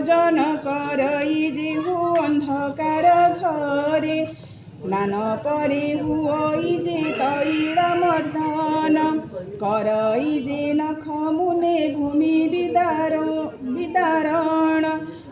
भजन करई जेहु अंधकार घरे स्नान परे हुई जे तैल मर्दन करई जे नख मुने भूमि विदारण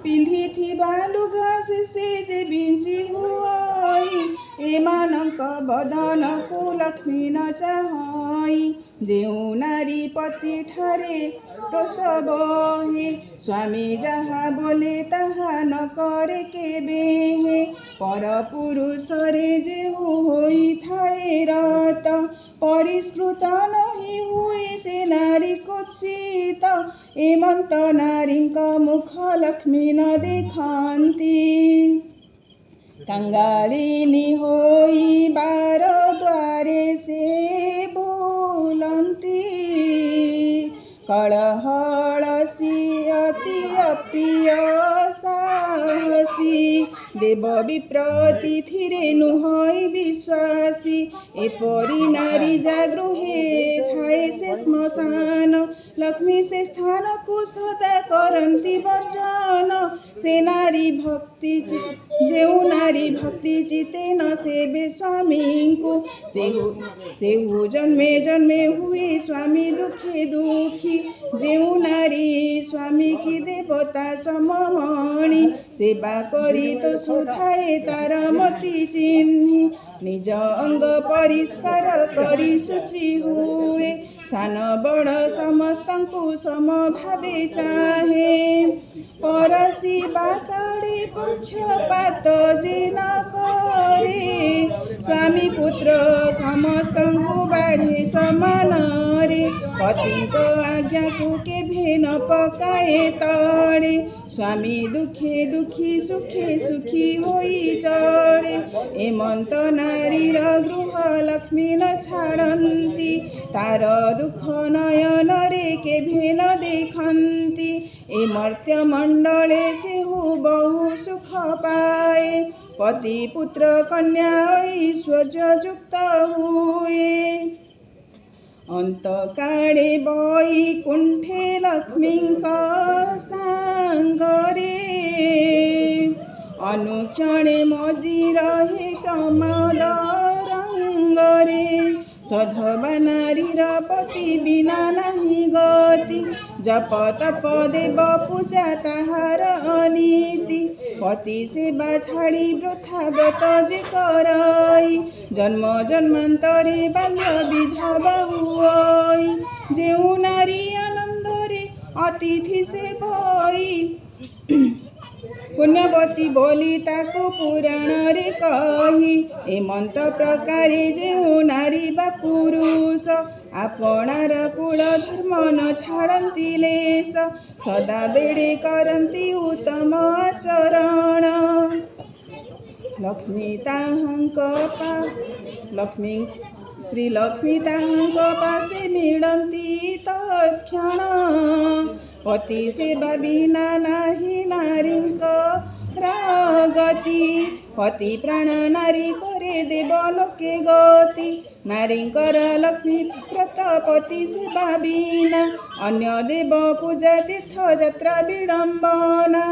पिंधिथिबा लुगा से जे बिंची हुई एमानक बदन को लक्ष्मी न चाहई जेउ नारी पति ठारे टोस बहे स्वामी जहा बोले ताहा न करे केबे पर पुरुष रे जेहु होई थाए रत परिष्कृत नहीं हुए से नारी कुत्सित एमंत नारी मुख लक्ष्मी न देखती कंगालिनी होई बार द्वारे से बोलती कलहलसी अति अप्रिय साहसी देव विप्रतिथिरे नुहई विश्वासी एपरी नारी जागृहे थाए से श्मशान लक्ष्मी से स्थान को सदा करती वर्जन से नारी भक्ति जेउ नारी भक्ति चिते न सेवे स्वामी को सेहु जन्मे जन्मे हुए स्वामी दुखे दुखी जेउ नारी स्वामी की देवता सममणि सेवा करी तो सुधाए तार मति चिन्हि निज अंग परिष्कार करी शुचि हुए सान बड़ समस्त को समभावे चाहे परसी बाकाड़े पक्षपात जे न करे स्वामी पुत्र समस्त को बाढ़े समान रे पति को आज्ञा को केभे न पकाए तड़े स्वामी दुखे दुखी सुखे सुखी होई चढ़े एमंत नारीर गृह लक्ष्मी न छाड़ती तार दुख नयन रे केभे न देखती ए मर्त्य मंडले से हो बहु सुख पाए पति पुत्र कन्या ऐश्वर्य युक्त हुए अंत काड़े बैकुंठे लक्ष्मी सांगरे अनुक्षणे मजी रहे प्रमाद रंगरे सधवा नारीर पति बिना नहीं गति जप तप देव पूजा ताहार अनीति पति सेवा छाड़ी वृथा व्रत जे करई जन्म जन्मांतरे बाल्य विधवा हुई जेउ नारी आनंदरे अतिथि से भई पुण्यवती बोली ताको पुराण रे कही एमंत प्रकारे जेउ नारी बा पुरुष आपणार कुल धर्म न छाड़ती लेस सदा बेड़े करती उत्तम आचरण लक्ष्मी श्री लक्ष्मी ताहांक पासे मिलती तत्क्षण पति सेवा बिना नाही नारींक गति पति प्राण नारी करे देव लोके गति नारींकर लक्ष्मी व्रत पति सेवा बिना अन्य देव पूजा तीर्थ यात्रा विडंबना।